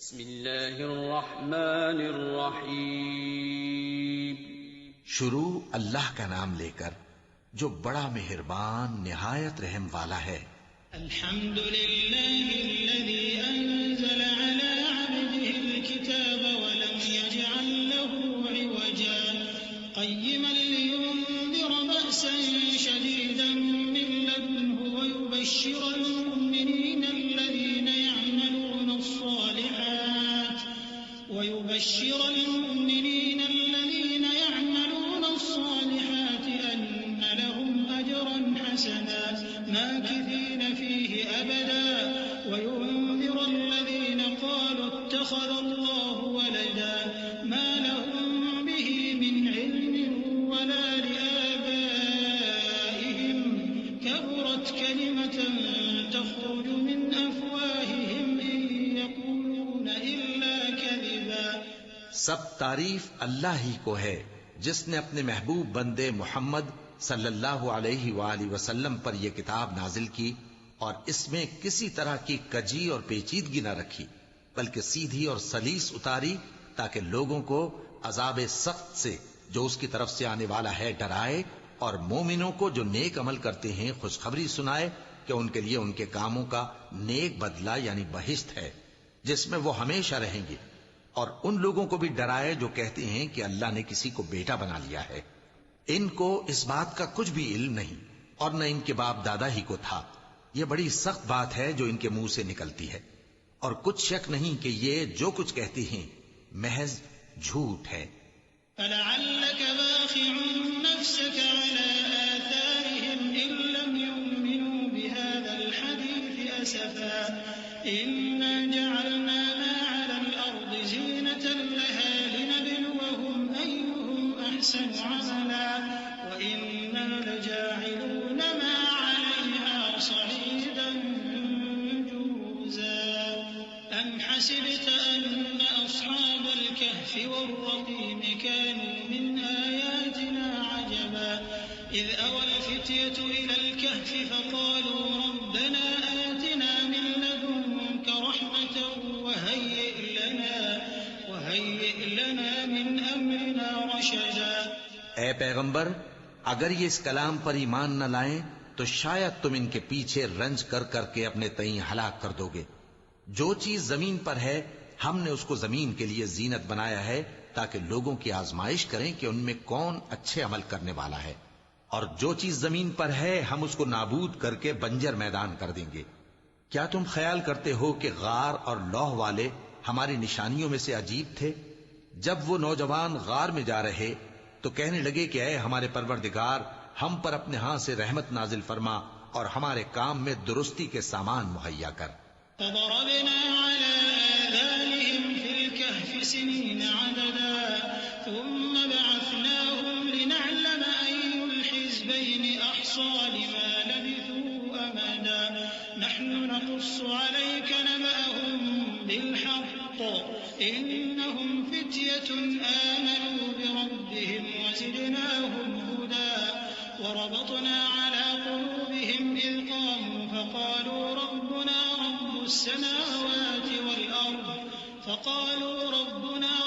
بسم اللہ الرحمن الرحیم. شروع اللہ کا نام لے کر جو بڑا مہربان نہایت رحم والا ہے. الحمد للہ الذي انزل على عبده الكتاب ولم يجعل له عوجا قيما لينذر بأسا شديدا من لدنه ويبشر المؤمنين الذين يعملون الصالحات أن لهم أجرا حسنا ماكثين فيه أبدا وينذر الذين قالوا اتخذ الله ولدا ما لهم به من علم ولا لآبائهم كبرت كلمة تخرج من أفواههم إن يقولون إلا كذبا. سب تعریف اللہ ہی کو ہے جس نے اپنے محبوب بندے محمد صلی اللہ علیہ وآلہ وسلم پر یہ کتاب نازل کی اور اس میں کسی طرح کی کجی اور پیچیدگی نہ رکھی بلکہ سیدھی اور سلیس اتاری تاکہ لوگوں کو عذاب سخت سے جو اس کی طرف سے آنے والا ہے ڈرائے اور مومنوں کو جو نیک عمل کرتے ہیں خوشخبری سنائے کہ ان کے لیے ان کے کاموں کا نیک بدلہ یعنی بہشت ہے جس میں وہ ہمیشہ رہیں گے، اور ان لوگوں کو بھی ڈرائے جو کہتے ہیں کہ اللہ نے کسی کو بیٹا بنا لیا ہے. ان کو اس بات کا کچھ بھی علم نہیں اور نہ ان کے باپ دادا ہی کو تھا. یہ بڑی سخت بات ہے جو ان کے منہ سے نکلتی ہے، اور کچھ شک نہیں کہ یہ جو کچھ کہتی ہیں محض جھوٹ ہے. فلعلك باخع نفسك على آثارهم إن لم يؤمنوا بهذا الحديث أسفا إنا جعلنا ما على الأرض زينة لها لنبلوهم أيهم أحسن عملا وإنا لجاعلون ما عليها صعيدا جرزا. أم حسبت أن أصحاب الكهف والرقيم كانوا من آياتنا عجبا إذ أوى الفتية إلى الكهف فقالوا ربنا آتنا من لدنك رحمة وهيئ لنا من أمرنا رشدا. اے پیغمبر، اگر یہ اس کلام پر ایمان نہ لائیں تو شاید تم ان کے پیچھے رنج کر کر کے اپنے تئیں ہلاک کر دو گے. جو چیز زمین پر ہے ہم نے اس کو زمین کے لیے زینت بنایا ہے تاکہ لوگوں کی آزمائش کریں کہ ان میں کون اچھے عمل کرنے والا ہے، اور جو چیز زمین پر ہے ہم اس کو نابود کر کے بنجر میدان کر دیں گے. کیا تم خیال کرتے ہو کہ غار اور لوح والے ہماری نشانیوں میں سے عجیب تھے؟ جب وہ نوجوان غار میں جا رہے تو کہنے لگے کہ اے ہمارے پروردگار، ہم پر اپنے ہاں سے رحمت نازل فرما اور ہمارے کام میں درستی کے سامان مہیا کر. فضربنا على آذانهم في الكهف سنين عددا ثم بعثناهم لنعلم أي الحزبين أحصى لما لبثوا أمدا نحن نقص عليك نبأهم بالحق إنهم فتية آمنوا بربهم وزدناهم هدى وربطنا على قلوبهم إذ قاموا فقالوا ربنا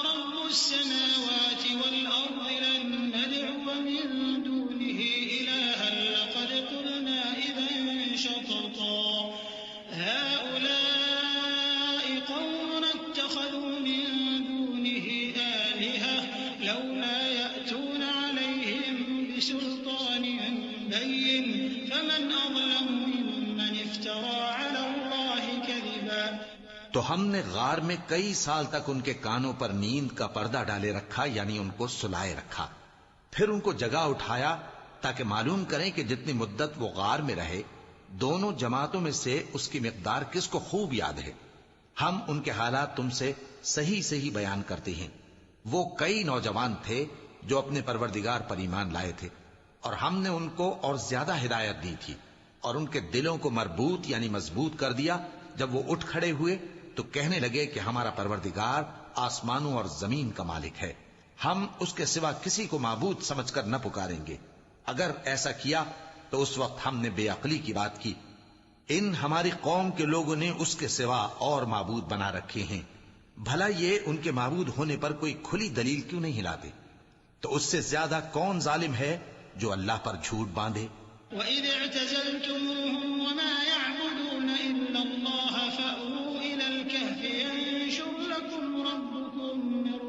رب السماوات والأرض لن ندعو من دونه إلها لقد قلنا إذا شططا هؤلاء قوم اتخذوا من دونه آلهة لولا يأتون عليهم بسلطان بين فمن أظلم ممن افترى على الله كذبا. تو ہم نے غار میں کئی سال تک ان کے کانوں پر نیند کا پردہ ڈالے رکھا یعنی ان کو سلائے رکھا، پھر ان کو جگا اٹھایا تاکہ معلوم کریں کہ جتنی مدت وہ غار میں رہے دونوں جماعتوں میں سے اس کی مقدار کس کو خوب یاد ہے. ہم ان کے حالات تم سے صحیح صحیح بیان کرتے ہیں. وہ کئی نوجوان تھے جو اپنے پروردگار پر ایمان لائے تھے اور ہم نے ان کو اور زیادہ ہدایت دی تھی اور ان کے دلوں کو مربوط یعنی مضبوط کر دیا. جب وہ اٹھ کھڑے ہوئے تو کہنے لگے کہ ہمارا پروردگار آسمانوں اور زمین کا مالک ہے، ہم اس کے سوا کسی کو معبود سمجھ کر نہ پکاریں گے. اگر ایسا کیا تو اس وقت ہم نے بے عقلی کی بات کی. ان ہماری قوم کے لوگوں نے اس کے سوا اور معبود بنا رکھے ہیں بھلا یہ ان کے معبود ہونے پر کوئی کھلی دلیل کیوں نہیں لاتے؟ تو اس سے زیادہ کون ظالم ہے جو اللہ پر جھوٹ باندھے؟ وَإِذِ اعْتَزَلْتُمُوهُمْ وَمَا يَعْبُدُونَ إِلَّا اللَّهَ فَأْوُوا إِلَى الْكَهْفِ يَنشُرْ لَكُمْ رَبُّكُم مِّن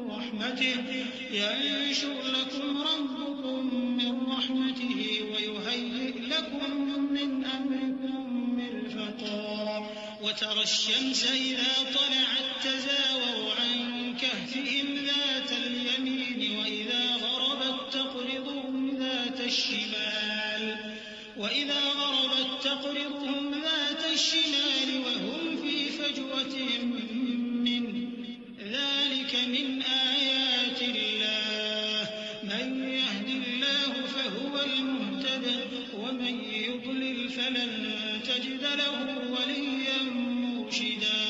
رَّحْمَتِهِ وَيُهَيِّئْ لَكُم مِّنْ أَمْرِكُم مِّرْفَقًا وَتَرَى الشَّمْسَ إِذَا طَلَعَت تَّزَاوَرُ عَن كَهْفِهِمْ ذَاتَ الْيَمِينِ وَإِذَا غَرَبَت تَّقْرِضُهُمْ ذَاتَ الشِّمَالِ وَهُمْ فِي فَجْوَةٍ مِّنْهُ ذَلِكَ مِنْ آيَاتِ اللَّهِ مَن يَهْدِ اللَّهُ فَهُوَ الْمُهْتَدِ وَمَن يُضْلِلْ فَلَن تَجِدَ لَهُ وَلِيًّا مُّرْشِدًا۔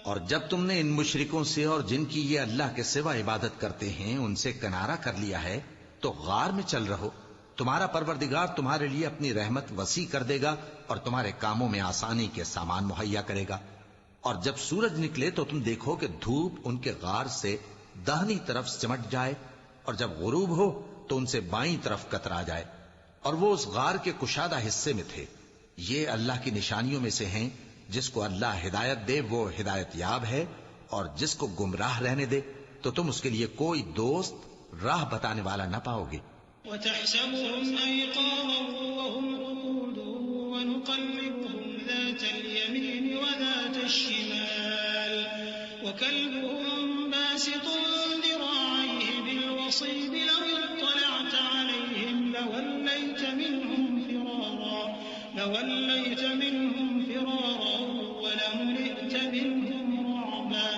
اور جب تم نے ان مشرکوں سے اور جن کی یہ اللہ کے سوا عبادت کرتے ہیں ان سے کنارہ کر لیا ہے تو غار میں چل رہو، تمہارا پروردگار تمہارے لیے اپنی رحمت وسیع کر دے گا اور تمہارے کاموں میں آسانی کے سامان مہیا کرے گا۔ اور جب سورج نکلے تو تم دیکھو کہ دھوپ ان کے غار سے داہنی طرف سمٹ جائے، اور جب غروب ہو تو ان سے بائیں طرف کترا جائے، اور وہ اس غار کے کشادہ حصے میں تھے۔ یہ اللہ کی نشانیوں میں سے ہیں، جس کو اللہ ہدایت دے وہ ہدایت یاب ہے، اور جس کو گمراہ رہنے دے تو تم اس کے لیے کوئی دوست راہ بتانے والا نہ پاؤ گے۔ وَتَحْسَبُهُمْ أَيْقَاظًا وَهُمْ رُقُودٌ وَنُقَلِّبُهُمْ ذَاتَ الْيَمِينِ وَذَاتَ الشِّمَالِ وَكَلْبُهُمْ بَاسِطٌ ذِرَاعَيْهِ بِالْوَصِيدِ لَوِ اطَّلَعْتَ عَلَيْهِمْ لَوَلَّيْتَ مِنْهُمْ فِرَارًا وَلَمُلِئْتَ مِنْهُمْ رُعْبًا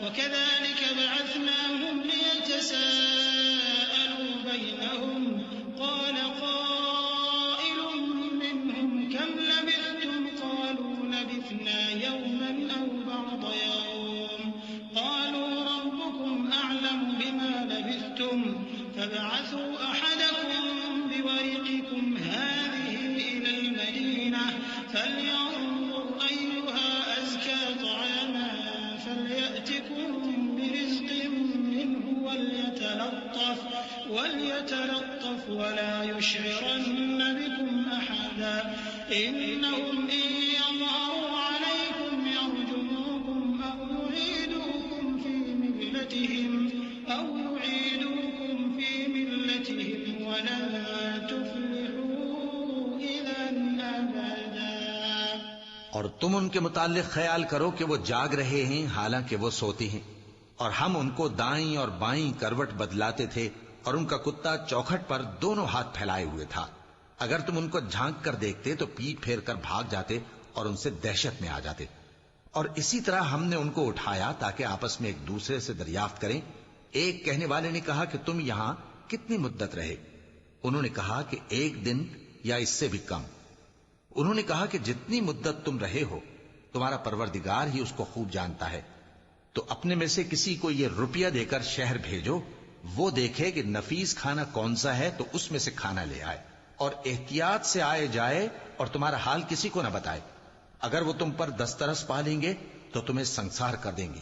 وَكَذَلِكَ بَعَثْنَاهُمْ لِيَتَسَاءَلُوا بَيْنَهُمْ قَالَ قَائِلٌ مِّنْهُمْ كَمْ لَبِثْتُمْ قَالُوا لَبِثْنَا يَوْمًا أَوْ بَعْضَ يَوْمٍ قَالُوا رَبُّكُمْ أَعْلَمُ بِمَا لَبِثْتُمْ فَابْعَثُوا أَحَدَكُم بِوَرِقِكُمْ هَٰذِهِ إِلَى الْمَدِينَةِ فَلْيَنظُرْ أَيُّهَا أَزْكَىٰ طَعَامًا فَلْيَأْتِكُم بِرِزْقٍ مِّنْهُ وَلْيَتَلَطَّفْ وَلَا يُشْعِرَنَّ بِكُمْ أَحَدًا إِنَّهُمْ إِن يَظْهَرُوا عَلَيْكُمْ يَرْجُمُوكُمْ أَوْ يُعِيدُوكُمْ فِي مِلَّتِهِمْ وَلَن تُفْلِحُوا إِذًا أَبَدًا۔ اور تم ان کے متعلق خیال کرو کہ وہ جاگ رہے ہیں حالانکہ وہ سوتے ہیں، اور ہم ان کو دائیں اور بائیں کروٹ بدلاتے تھے، اور ان کا کتا چوکھٹ پر دونوں ہاتھ پھیلائے ہوئے تھا۔ اگر تم ان کو جھانک کر دیکھتے تو پیٹ پھیر کر بھاگ جاتے اور ان سے دہشت میں آ جاتے۔ اور اسی طرح ہم نے ان کو اٹھایا تاکہ آپس میں ایک دوسرے سے دریافت کریں۔ ایک کہنے والے نے کہا کہ تم یہاں کتنی مدت رہے؟ انہوں نے کہا کہ 1 دن یا اس سے بھی کم۔ انہوں نے کہا کہ جتنی مدت تم رہے ہو تمہارا پروردگار ہی اس کو خوب جانتا ہے، تو اپنے میں سے کسی کو یہ روپیہ دے کر شہر بھیجو، وہ دیکھے کہ نفیس کھانا کون سا ہے تو اس میں سے کھانا لے آئے، اور احتیاط سے آئے جائے اور تمہارا حال کسی کو نہ بتائے۔ اگر وہ تم پر دسترس پا لیں گے تو تمہیں سنسار کر دیں گے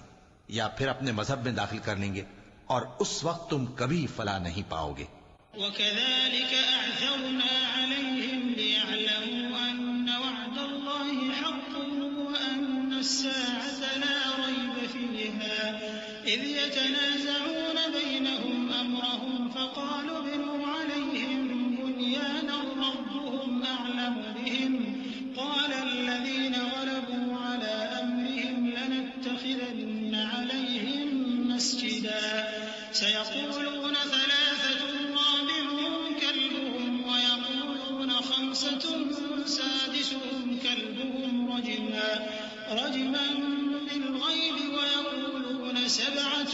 یا پھر اپنے مذہب میں داخل کر لیں گے، اور اس وقت تم کبھی فلاح نہیں پاؤ گے۔ وَكَذَلِكَ أَعْثَرْنَا عَلَيْهِمْ لِيَعْلَمُوا أَنَّ وَعْدَ اللَّهِ حَقٌّ وَأَنَّ السَّاعَةَ لَا رَيْبَ فِيهَا إِذْ يَتَنَازَعُونَ بَيْنَهُمْ أَمْرَهُمْ فَقَالُوا ابْنُوا عَلَيْهِم بُنْيَانًا رَّبُّهُمْ أَعْلَمُ بِهِمْ قَالَ الَّذِينَ غَلَبُوا عَلَىٰ أَمْرِهِمْ لَنَتَّخِذَنَّ عَلَيْهِم مَّسْجِدًا سَيَقُولُونَ ثَلَاثَةٌ رَّابِعُهُمْ كَلْبُهُمْ وَيَقُولُونَ خَمْسَةٌ سَادِسُهُمْ كَلْبُهُمْ رَجْمًا بِالْغَيْبِ وَيَقُولُونَ 7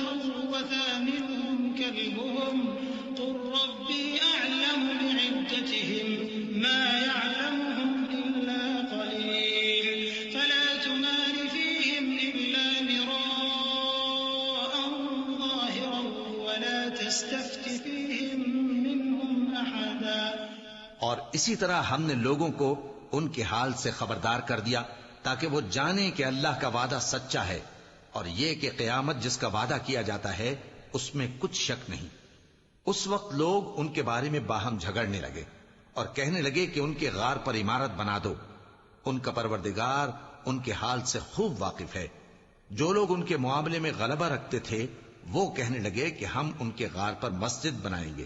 وَثَامِنُهُمْ كَلْبُهُمْ قُل رَّبِّي أَعْلَمُ بِعِدَّتِهِم مَّا يَعْلَمُهُمْ إِلَّا قَلِيلٌ فَلَا تُمَارِ فِيهِمْ إِلَّا مِرَاءً ظَاهِرًا وَلَا تَسْتَفْتِ فِيهِم مِّنْهُمْ أَحَدًا۔ اور اسی طرح ہم نے لوگوں کو ان کے حال سے خبردار کر دیا تاکہ وہ جانیں کہ اللہ کا وعدہ سچا ہے، اور یہ کہ قیامت جس کا وعدہ کیا جاتا ہے اس میں کچھ شک نہیں۔ اس وقت لوگ ان کے بارے میں باہم جھگڑنے لگے اور کہنے لگے کہ ان کے غار پر عمارت بنا دو۔ ان کا پروردگار ان کے حال سے خوب واقف ہے۔ جو لوگ ان کے معاملے میں غلبہ رکھتے تھے وہ کہنے لگے کہ ہم ان کے غار پر مسجد بنائیں گے۔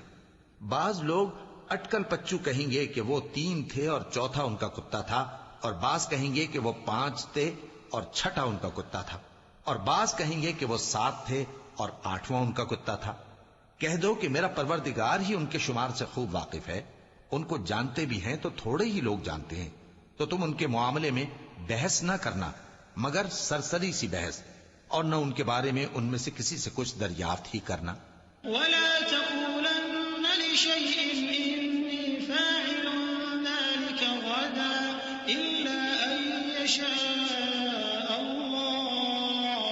بعض لوگ اٹکل پچو کہیں گے کہ وہ 3 تھے اور چوتھا ان کا کتا تھا، اور بعض کہیں گے کہ وہ 5 تھے اور چھٹا ان کا کتا تھا، اور بعض کہیں گے کہ وہ 7 تھے اور 8واں ان کا کتا تھا۔ کہہ دو کہ میرا پروردگار ہی ان کے شمار سے خوب واقف ہے۔ ان کو جانتے بھی ہیں تو تھوڑے ہی لوگ جانتے ہیں، تو تم ان کے معاملے میں بحث نہ کرنا مگر سرسری سی بحث، اور نہ ان کے بارے میں ان میں سے کسی سے کچھ دریافت ہی کرنا۔ ولا تقولن لشيء إني فاعل ذلك غدا إلا أن يشاء الله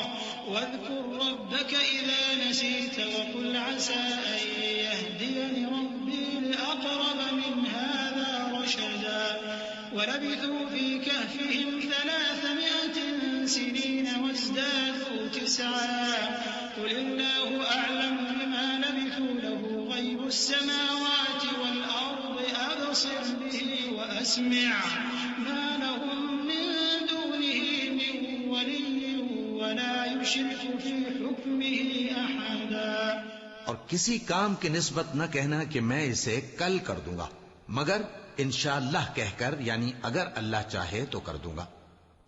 واذكر ربك إذا نسيت وقل عسى أن يهديني ربي لأقرب من هذا رشدا ولبثوا في كهفهم 300 سنين وازدادوا 9 قل الله أعلم بما لبثوا له غيب السماوات والأرض أبصر به وأسمع ما لهم من دونه من ولي ولا يشرك في حكمه أحدا۔ اور کسی کام کی نسبت نہ کہنا کہ میں اسے کل کر دوں گا مگر انشاءاللہ کہہ کر، یعنی اگر اللہ چاہے تو کر دوں گا،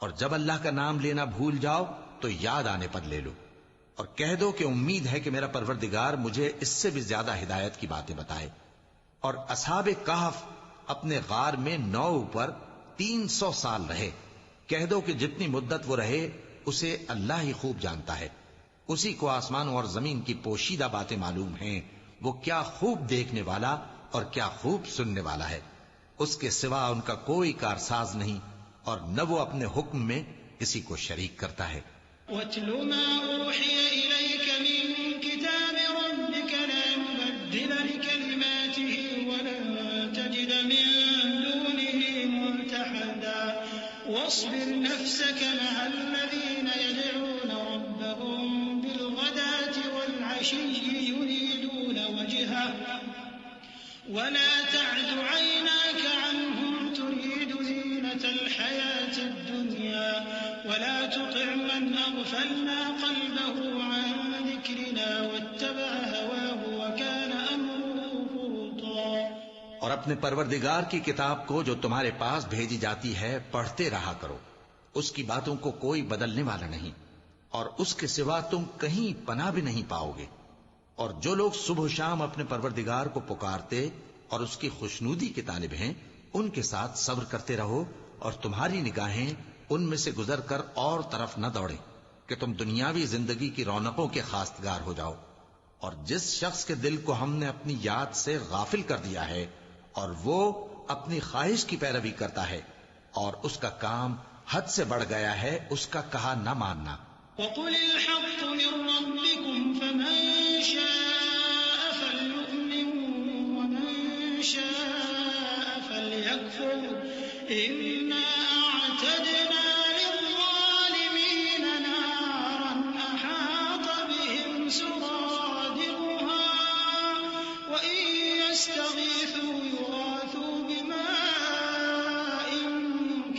اور جب اللہ کا نام لینا بھول جاؤ تو یاد آنے پر لے لو، اور کہہ دو کہ امید ہے کہ میرا پروردگار مجھے اس سے بھی زیادہ ہدایت کی باتیں بتائے۔ اور اصحاب کہف اپنے غار میں 9 پر 300 سال رہے۔ کہہ دو کہ جتنی مدت وہ رہے اسے اللہ ہی خوب جانتا ہے، اسی کو آسمانوں اور زمین کی پوشیدہ باتیں معلوم ہیں، وہ کیا خوب دیکھنے والا اور کیا خوب سننے والا ہے۔ اس کے سوا ان کا کوئی کارساز نہیں، اور نہ وہ اپنے حکم میں کسی کو شریک کرتا ہے۔ وَاتْلُ مَا أُوحِيَ إِلَيْكَ مِن كِتَابِ رَبِّكَ لَا مُبَدِّلَ لِكَلِمَاتِهِ وَلَن تَجِدَ مِن دُونِهِ مُلْتَحَدًا وَاصْبِرْ نَفْسَكَ مَعَ الَّذِينَ يَدْعُونَ رَبَّهُم بِالْغَدَاةِ وَالْعَشِيِّ يُرِيدُونَ وَجْهَهُ وَلَا تَعْدُ عَيْنَاكَ عَنْهُمْ تُرِيدُ زِينَةَ الْحَيَاةِ الدُّنْيَا وَلَا تُطِعْ مَنْ أَغْفَلْنَا قَلْبَهُ عَنْ ذِكْرِنَا وَاتَّبَعَ هَوَاهُ وَكَانَ أَمْرُهُ فُرُطًا۔ اور اپنے پروردگار کی کتاب کو جو تمہارے پاس بھیجی جاتی ہے پڑھتے رہا کرو، اس کی باتوں کو کوئی بدلنے والا نہیں، اور اس کے سوا تم کہیں پناہ بھی نہیں پاؤ گے۔ اور جو لوگ صبح و شام اپنے پروردگار کو پکارتے اور اس کی خوشنودی کے طالب ہیں، ان کے ساتھ صبر کرتے رہو، اور تمہاری نگاہیں ان میں سے گزر کر اور طرف نہ دوڑیں کہ تم دنیاوی زندگی کی رونقوں کے خواستگار ہو جاؤ۔ اور جس شخص کے دل کو ہم نے اپنی یاد سے غافل کر دیا ہے اور وہ اپنی خواہش کی پیروی کرتا ہے اور اس کا کام حد سے بڑھ گیا ہے، اس کا کہا نہ ماننا۔ وَقُلِ الْحَقُّ مِن رَّبِّكُمْ فَمَن شَاءَ فَلْيُؤْمِن وَمَن شَاءَ فَلْيَكْفُرْ إِنَّا أَعْتَدْنَا لِلظَّالِمِينَ نَارًا أَحَاطَ بِهِمْ سُرَادِقُهَا وَإِن يَسْتَغِيثُوا يُغَاثُوا بِمَاءٍ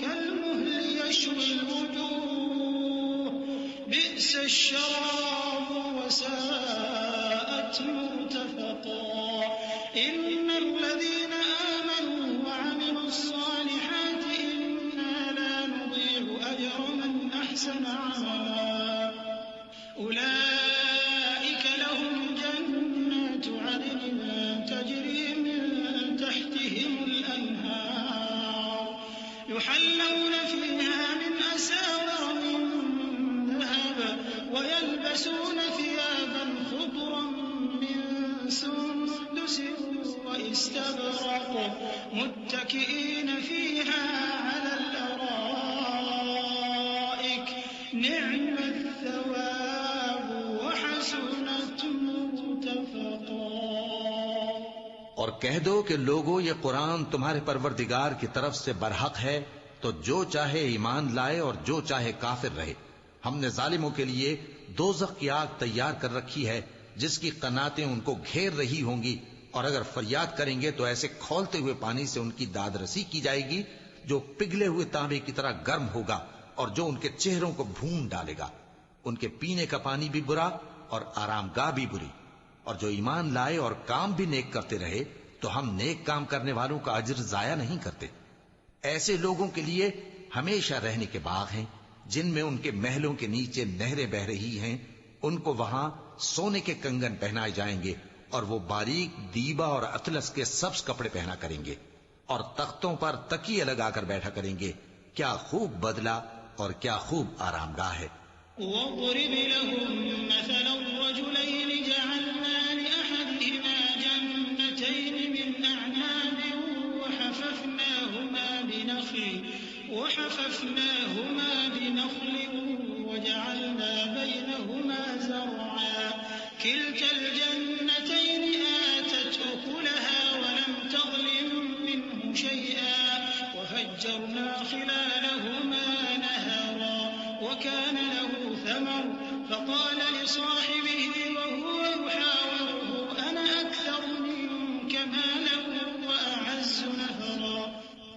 كَالْمُهْلِ يَشْوِي الْوُجُوهَ بئس الشراب وساءت مرتفقا إن الذين آمنوا وعملوا الصالحات إنا لا نضيع أجر من أحسن عملا أولئك لهم جنات عدن تجري من تحتهم الأنهار يحلون فيها من أساور من ويلبسون ثيابا خضرا من سندس واستبرق متكئين فيها على الأرائك نعم الثواب وحسنت مرتفقا۔ اور کہہ دو کہ لوگو یہ قرآن تمہارے پروردگار کی طرف سے برحق ہے، تو جو چاہے ایمان لائے اور جو چاہے کافر رہے، ہم نے ظالموں کے لیے دوزخ کی آگ تیار کر رکھی ہے جس کی قناتیں ان کو گھیر رہی ہوں گی، اور اگر فریاد کریں گے تو ایسے کھولتے ہوئے پانی سے ان کی داد رسی کی جائے گی جو پگھلے ہوئے تانبے کی طرح گرم ہوگا اور جو ان کے چہروں کو بھون ڈالے گا۔ ان کے پینے کا پانی بھی برا اور آرام گاہ بھی بری۔ اور جو ایمان لائے اور کام بھی نیک کرتے رہے تو ہم نیک کام کرنے والوں کا اجر ضائع نہیں کرتے۔ ایسے لوگوں کے لیے ہمیشہ رہنے کے باغ ہیں جن میں ان کے محلوں کے نیچے نہریں بہ رہی ہیں، ان کو وہاں سونے کے کنگن پہنائے جائیں گے اور وہ باریک دیبا اور اطلس کے سبز کپڑے پہنا کریں گے، اور تختوں پر تکیے لگا کر بیٹھا کریں گے۔ کیا خوب بدلہ اور کیا خوب آرام گاہ ہے۔ وَاضْرِبْ لَهُم مَّثَلًا رَّجُلَيْنِ جَعَلْنَا لِأَحَدِهِمَا جَنَّتَيْنِ مِنْ أَعْنَابٍ وَحَفَفْنَاهُمَا بِنَخْلٍ وَجَعَلْنَا بَيْنَهُمَا زَرْعًا كِلْتَا الْجَنَّتَيْنِ آتَتْ أُكُلَهَا وَلَمْ تَظْلِم مِّنْهُ شَيْئًا وَفَجَّرْنَا خِلَالَهُمَا نَهَرًا وَكَانَ لَهُ ثَمَرٌ فَقَالَ لِصَاحِبِهِ وَهُوَ يُحَاوِرُهُ أَنَا أَكْثَرُ مِنكَ مَالًا وَأَعَزُّ نَفَرًا۔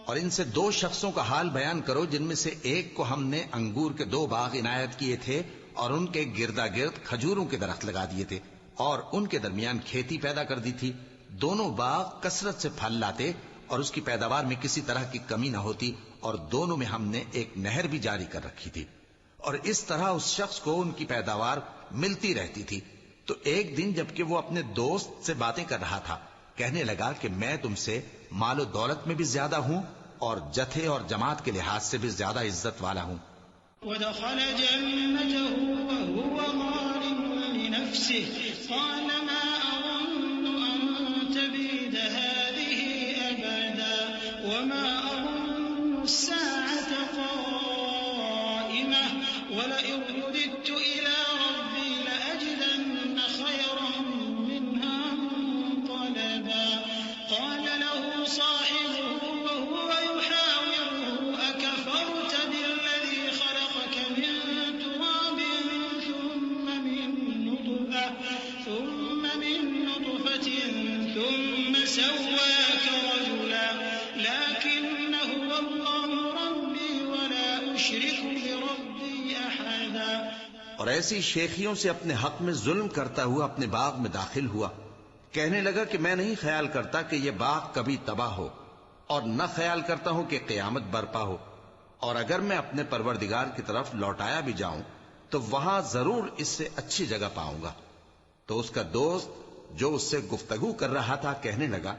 اور ان سے دو شخصوں کا حال بیان کرو جن میں سے ایک کو ہم نے انگور کے 2 باغ عنایت کیے تھے اور ان کے گردا گرد کھجوروں کے درخت لگا دیے تھے اور ان کے درمیان کھیتی پیدا کر دی تھی۔ دونوں باغ کثرت سے پھل لاتے اور اس کی پیداوار میں کسی طرح کی کمی نہ ہوتی، اور دونوں میں ہم نے ایک نہر بھی جاری کر رکھی تھی، اور اس طرح اس شخص کو ان کی پیداوار ملتی رہتی تھی۔ تو ایک دن جبکہ وہ اپنے دوست سے باتیں کر رہا تھا، کہنے لگا کہ میں تم سے مال و دولت میں بھی زیادہ ہوں اور جتھے اور جماعت کے لحاظ سے بھی زیادہ عزت والا ہوں۔ وَدَخَلَ جَنَّتَهُ وَهُوَ ظَالِمٌ لِّنَفْسِهِ قَالَ مَا أَظُنُّ أَن تَبِيدَ هَٰذِهِ أَبَدًا وَمَا أَظُنُّ السَّاعَةَ قَائِمَةً وَلَئِن رُّدِدتُّ إِلَىٰ رَبِّي لَأَجِدَنَّ خَيْرًا مِّنْهَا مُنقَلَبًا قَالَ لَهُ صَاحِبُهُ وَهُوَ يُحَاوِرُهُ أَكَفَرْتَ بِالَّذِي خَلَقَكَ مِن تُرَابٍ ثُمَّ مِن نُّطْفَةٍ ثُمَّ سَوَّاكَ رَجُلًا لَّٰكِنَّ هُوَ اللَّهُ رَبِّي وَلَا أُشْرِكُ بِرَبِّي أَحَدًا۔ اور ایسی شیخیوں سے اپنے حق میں ظلم کرتا ہوا اپنے باغ میں داخل ہوا، کہنے لگا کہ میں نہیں خیال کرتا کہ یہ باغ کبھی تباہ ہو، اور نہ خیال کرتا ہوں کہ قیامت برپا ہو، اور اگر میں اپنے پروردگار کی طرف لوٹایا بھی جاؤں تو وہاں ضرور اس سے اچھی جگہ پاؤں گا۔ تو اس کا دوست جو اس سے گفتگو کر رہا تھا کہنے لگا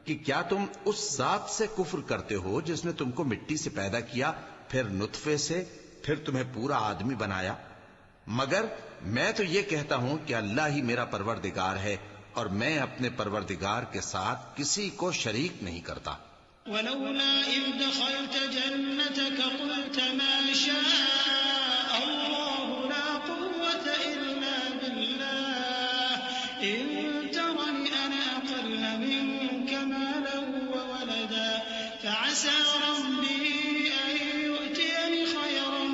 کہ کیا تم اس ذات سے کفر کرتے ہو جس نے تم کو مٹی سے پیدا کیا، پھر نطفے سے، پھر تمہیں پورا آدمی بنایا؟ مگر میں تو یہ کہتا ہوں کہ اللہ ہی میرا پروردگار ہے، اور میں اپنے پروردگار کے ساتھ کسی کو شریک نہیں کرتا۔ وَلَوْلَا إِذْ دَخَلْتَ جَنَّتَكَ قُلْتَ مَا شَاءَ اللَّهُ لَا قُوَّةَ إِلَّا بِاللَّهِ إِن تَرَنِ أَنَا أَقَلَّ مِنكَ مَالًا وَوَلَدًا فَعَسَىٰ رَبِّي أَن يُؤْتِيَنِ خَيْرًا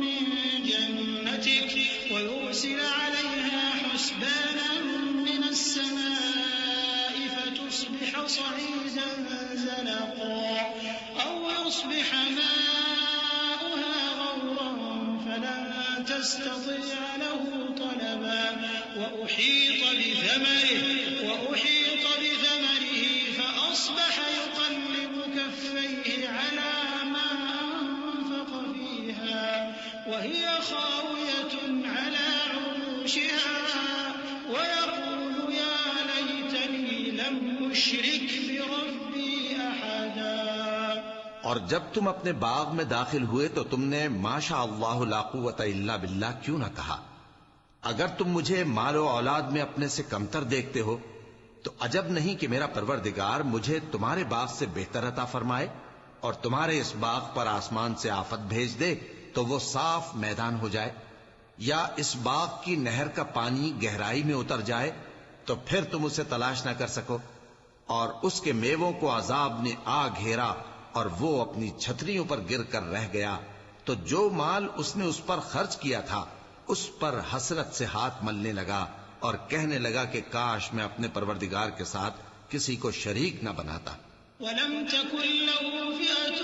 مِّن جَنَّتِكَ وَيُرْسِلَ عَلَيْهَا حُسْبَانًا مِّنَ السَّمَاءِ فَتُصْبِحَ صَعِيدًا زَلَقًا أَوْ يُصْبِحَ مَاؤُهَا غَوْرًا فَلَن تَسْتَطِيعَ لَهُ طَلَبًا وَأُحِيطَ بِثَمَرِهِ فَأَصْبَحَ يُقَلِّبُ كَفَّيْهِ عَلَىٰ مَا أَنفَقَ فِيهَا وَهِيَ خَاوِيَةٌ عَلَىٰ عُرُوشِهَا وَيَقُولُ يَا لَيْتَنِي لَمْ أُشْرِكْ بِرَبِّي أَحَدًا۔ اور جب تم اپنے باغ میں داخل ہوئے تو تم نے ما شاء اللہ لا قوت الا باللہ کیوں نہ کہا؟ اگر تم مجھے مال و اولاد میں اپنے سے کمتر دیکھتے ہو تو عجب نہیں کہ میرا پروردگار مجھے تمہارے باغ سے بہتر عطا فرمائے اور تمہارے اس باغ پر آسمان سے آفت بھیج دے تو وہ صاف میدان ہو جائے، یا اس باغ کی نہر کا پانی گہرائی میں اتر جائے تو پھر تم اسے تلاش نہ کر سکو، اور اس کے میووں کو عذاب نے آ گھیرا اور وہ اپنی چھتریوں پر گر کر رہ گیا، تو جو مال اس نے اس پر خرچ کیا تھا اس پر حسرت سے ہاتھ ملنے لگا اور کہنے لگا کہ کاش میں اپنے پروردگار کے ساتھ کسی کو شریک نہ بناتا. وَلَمْ تَكُنْ لَهُ فِئَةٌ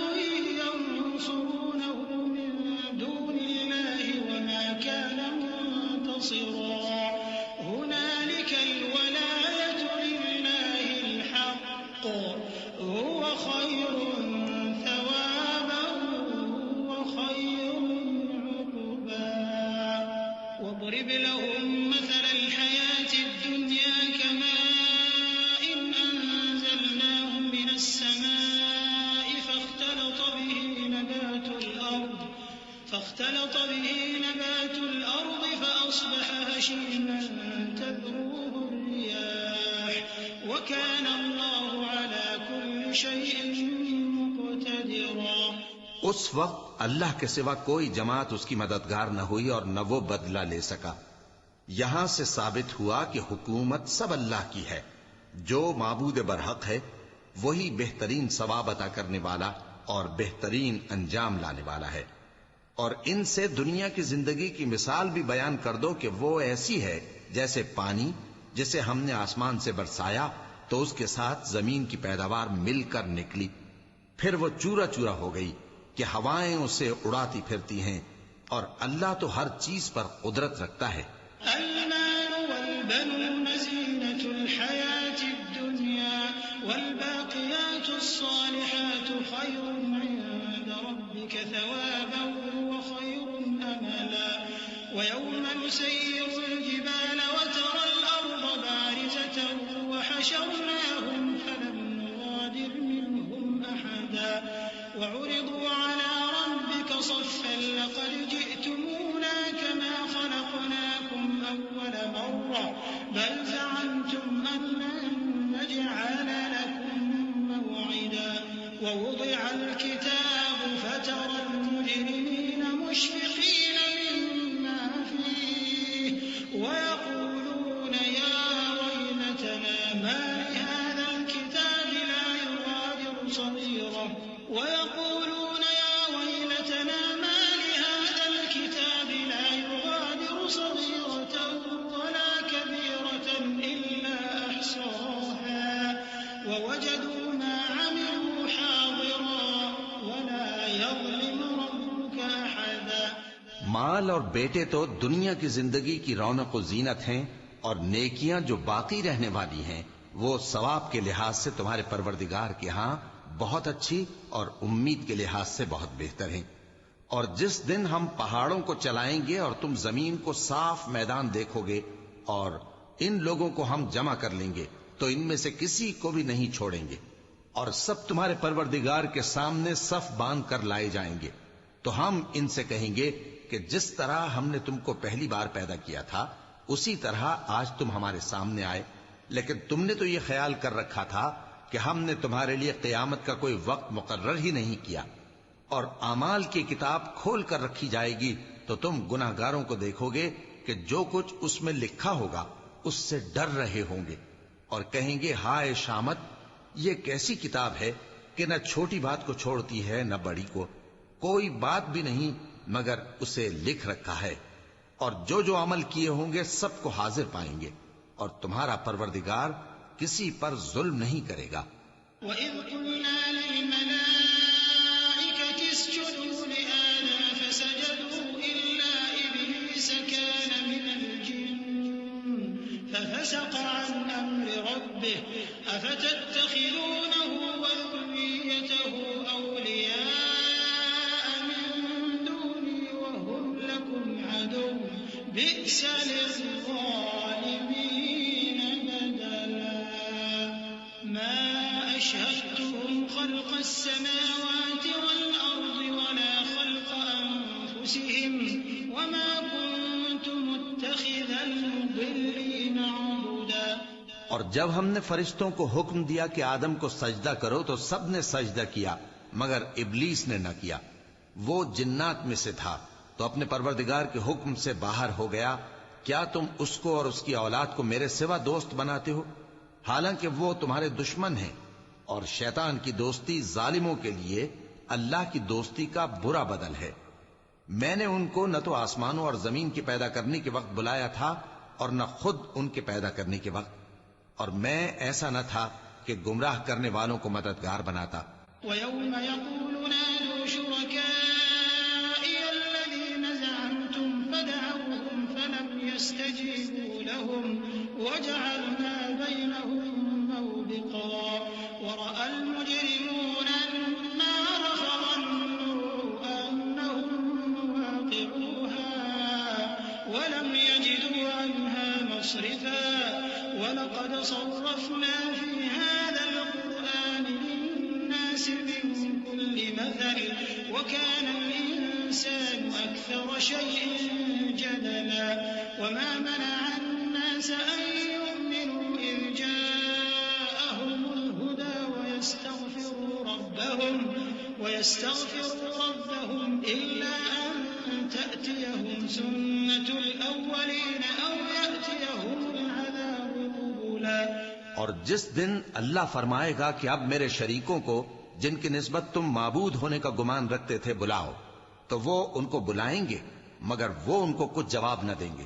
يَنْصُرُونَهُ مِن دُونِ اللَّهِ وَمَا كَانَ مُنتَصِرًا. هُنَالِكَ الْوَلَايَةُ لِلَّهِ الْحَقِّ هُوَ خَيْرٌ ثَوَابًا وَخَيْرٌ عُقْبًا. وَاضْرِبْ لَهُم مَّثَلَ الْحَيَاةِ الدُّنْيَا كَمَاءٍ أَنزَلْنَاهُ مِنَ السَّمَاءِ فاختلط به نبات الأرض فأصبح هشيما تذروه الرياح وكان الله على كل شيء مقتدرا. اس وقت اللہ کے سوا کوئی جماعت اس کی مددگار نہ ہوئی اور نہ وہ بدلہ لے سکا. یہاں سے ثابت ہوا کہ حکومت سب اللہ کی ہے. جو معبود برحق ہے وہی بہترین ثواب عطا کرنے والا اور بہترین انجام لانے والا ہے. اور ان سے دنیا کی زندگی کی مثال بھی بیان کر دو کہ وہ ایسی ہے جیسے پانی جسے ہم نے آسمان سے برسایا تو اس کے ساتھ زمین کی پیداوار مل کر نکلی، پھر وہ چورا چورا ہو گئی کہ ہوائیں اسے اڑاتی پھرتی ہیں، اور اللہ تو ہر چیز پر قدرت رکھتا ہے. المال والبنون زينة الحياة الدنيا والباقيات الصالحات خير عند ربك ثوابا وخير أملا. ويوم نسير الجبال وترى الأرض بارزة وحشرناهم فلم نغادر منهم أحدا وعرضوا على ربك صفا لقد جئتمونا كما خلقناكم أول مرة بل زعمتم أن لن نجعل لكم موعدا. ووضع الكتاب فترى المجرمين مشفقين مما فيه ويقولون يا ويلتنا ما لهذا الكتاب لا يغادر صغيرة ولا كبيرة إلا أحصاها ووجدوا ما عملوا حاضرا ولا يظلم ربك أحدا. مال اور بیٹے تو دنیا کی زندگی کی رونق و زینت ہیں، اور نیکیاں جو باقی رہنے والی ہیں وہ ثواب کے لحاظ سے تمہارے پروردگار کے ہاں بہت اچھی اور امید کے لحاظ سے بہت بہتر ہیں. اور جس دن ہم پہاڑوں کو چلائیں گے اور تم زمین کو صاف میدان دیکھو گے اور ان لوگوں کو ہم جمع کر لیں گے تو ان میں سے کسی کو بھی نہیں چھوڑیں گے، اور سب تمہارے پروردگار کے سامنے صف باندھ کر لائے جائیں گے. تو ہم ان سے کہیں گے کہ جس طرح ہم نے تم کو پہلی بار پیدا کیا تھا اسی طرح آج تم ہمارے سامنے آئے، لیکن تم نے تو یہ خیال کر رکھا تھا کہ ہم نے تمہارے لیے قیامت کا کوئی وقت مقرر ہی نہیں کیا. اور اعمال کی کتاب کھول کر رکھی جائے گی تو تم گناہگاروں کو دیکھو گے کہ جو کچھ اس میں لکھا ہوگا اس سے ڈر رہے ہوں گے اور کہیں گے ہائے شامت، یہ کیسی کتاب ہے کہ نہ چھوٹی بات کو چھوڑتی ہے نہ بڑی کو، کوئی بات بھی نہیں مگر اسے لکھ رکھا ہے. اور جو عمل کیے ہوں گے سب کو حاضر پائیں گے، اور تمہارا پروردگار کسی پر ظلم نہیں کرے گا. وَإِذْ قُلْنَا لِلْمَلَائِكَةِ اسْجُدُوا لِآدَمَ فَسَجَدُوا إِلَّا إِبْلِيسَ كَانَ مِنَ الْجِنِّ فَفَسَقَ عَنْ أَمْرِ رَبِّهِ أَفَتَتَّخِذُونَهُ وَذُرِّيَّتَهُ أَوْلِيَاءَ مِن دُونِي وَهُمْ لَكُمْ عَدُوٌّ بِئْسَ لِلظَّالِمِينَ بَدَلًا. مَا أَشْهَدتُّهُمْ خَلْقَ السَّمَاوَاتِ وَالْأَرْضِ وَلَا خَلْقَ أَنفُسِهِمْ وَمَا كُنتُ مُتَّخِذَ الْمُضِلِّينَ عَضُدًا. اور جب ہم نے فرشتوں کو حکم دیا کہ آدم کو سجدہ کرو تو سب نے سجدہ کیا مگر ابلیس نے نہ کیا. وہ جنات میں سے تھا تو اپنے پروردگار کے حکم سے باہر ہو گیا. کیا تم اس کو اور اس کی اولاد کو میرے سوا دوست بناتے ہو، حالانکہ وہ تمہارے دشمن ہیں، اور شیطان کی دوستی ظالموں کے لیے اللہ کی دوستی کا برا بدل ہے. میں نے ان کو نہ تو آسمانوں اور زمین کے پیدا کرنے کے وقت بلایا تھا اور نہ خود ان کے پیدا کرنے کے وقت، اور میں ایسا نہ تھا کہ گمراہ کرنے والوں کو مددگار بناتا۔ وَيَوْمَ يَقُولُ نَادُوا شُرَكَائِيَ الَّذِينَ زَعَمْتُمْ فَدَعَوْهُمْ فَلَمْ يَسْتَجِيبُوا لَهُمْ وَجَعَلْنَا بَيْنَهُمْ مَوْبِقًا وَرَأَى الْمُجْرِمُونَ النَّارَ فَظَنُّوا أَنَّهُمْ وَاقِعُوهَا وَلَمْ يَجِدُوا عَنْهَا مَصْرِفًا وَلَقَدْ صَرَّفْنَا فِي هَذَا الْقُرْآنِ لِلنَّاسِ مِنْ كُلِّ مَثَلٍ وَكَانَ الْإِنسَانُ أَكْثَرَ شَيْءٍ جَدَلًا وَمَا مَنَعَ النَّاسَ أَن يُؤْمِنُوا إِذْ جَاءَهُمُ الْهُدَى وَيَسْتَغْفِرُوا رَبَّهُمْ إِلَّا أَن تَأْتِيَهُمْ سُنَّةُ الْأَوَّلِينَ أَوْ يَأْتِيَهُمُ الْعَذَابُ قُبُلًا۔ اور جس دن اللہ فرمائے گا کہ اب میرے شریکوں کو جن کی نسبت تم معبود ہونے کا گمان رکھتے تھے بلاؤ، تو وہ ان کو بلائیں گے مگر وہ ان کو کچھ جواب نہ دیں گے،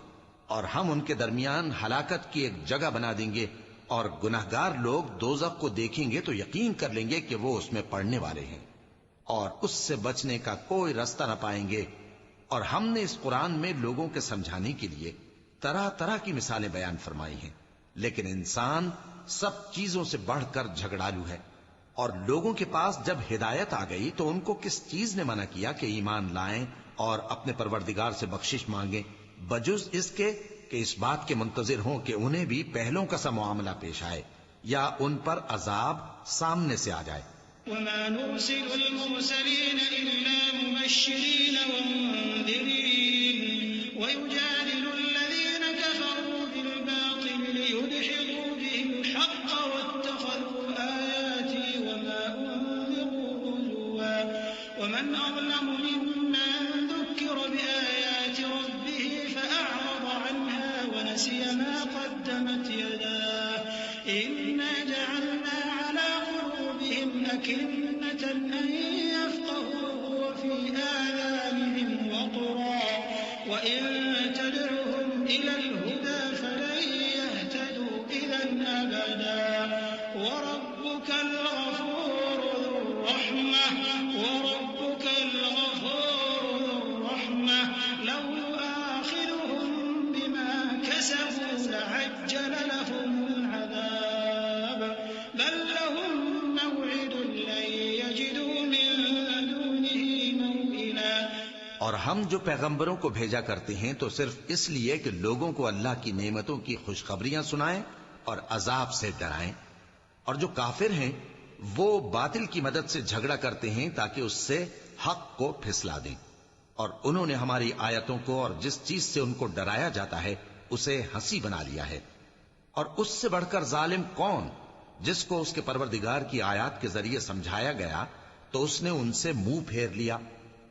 اور ہم ان کے درمیان ہلاکت کی ایک جگہ بنا دیں گے، اور گناہگار لوگ دوزخ کو دیکھیں گے تو یقین کر لیں گے کہ وہ اس میں پڑنے والے ہیں، اور اس سے بچنے کا کوئی رستہ نہ پائیں گے۔ اور ہم نے اس قرآن میں لوگوں کے سمجھانے کے لیے طرح طرح کی مثالیں بیان فرمائی ہیں، لیکن انسان سب چیزوں سے بڑھ کر جھگڑالو ہے۔ اور لوگوں کے پاس جب ہدایت آ گئی تو ان کو کس چیز نے منع کیا کہ ایمان لائیں اور اپنے پروردگار سے بخشش مانگیں، بجز اس کے کہ اس بات کے منتظر ہوں کہ انہیں بھی پہلوں کا سا معاملہ پیش آئے یا ان پر عذاب سامنے سے آ جائے۔ وَمَا نُرْسِلُ الْمُرْسَلِينَ إِلَّا مُبَشِّرِينَ وَمُنذِرِينَ وَيُجَادِلُ الَّذِينَ كَفَرُوا بِالْبَاطِلِ لِيُدْحِضُوا بِهِ الْحَقَّ وَاتَّخَذُوا آيَاتِي وَمَا أُنذِرُوا هُزُوًا وَمَنْ أَظْلَمُ مِمَّنْ ذُكِّرَ بِآيَاتِ رَبِّهِ فَأَعْرَضَ عَنْهَا وَنَسِيَ مَا قَدَّمَتْ يَدَاهُ إِنَّا جَعَلْنَا عَلَى قُلُوبِهِمْ أَكِنَّةً أَن يَفْقَهُوهُ وَفِي آذَانِهِمْ وَقْرًا وَإِن تَدْعُهُمْ إِلَى الْهُدَى فَلَن يَهْتَدُوا إِذًا أَبَدًا وَرَبُّكَ الْغَفُورُ ذُو الرَّحْمَةِ لَوْ يُؤَاخِذُهُم بِمَا كَسَبُوا لَعَجَّلَ لَهُمُ الْعَذَابَ بَل لَّهُم مَّوْعِدٌ لَّن يَجِدُوا مِن دُونِهِ مَوْئِلًا۔ اور ہم جو پیغمبروں کو بھیجا کرتے ہیں تو صرف اس لیے کہ لوگوں کو اللہ کی نعمتوں کی خوشخبریاں سنائیں اور عذاب سے ڈرائیں، اور جو کافر ہیں وہ باطل کی مدد سے جھگڑا کرتے ہیں تاکہ اس سے حق کو پھسلا دیں، اور انہوں نے ہماری آیتوں کو اور جس چیز سے ان کو ڈرایا جاتا ہے اسے ہنسی بنا لیا ہے۔ اور اس سے بڑھ کر ظالم کون، جس کو اس کے پروردگار کی آیات کے ذریعے سمجھایا گیا تو اس نے ان سے منہ پھیر لیا،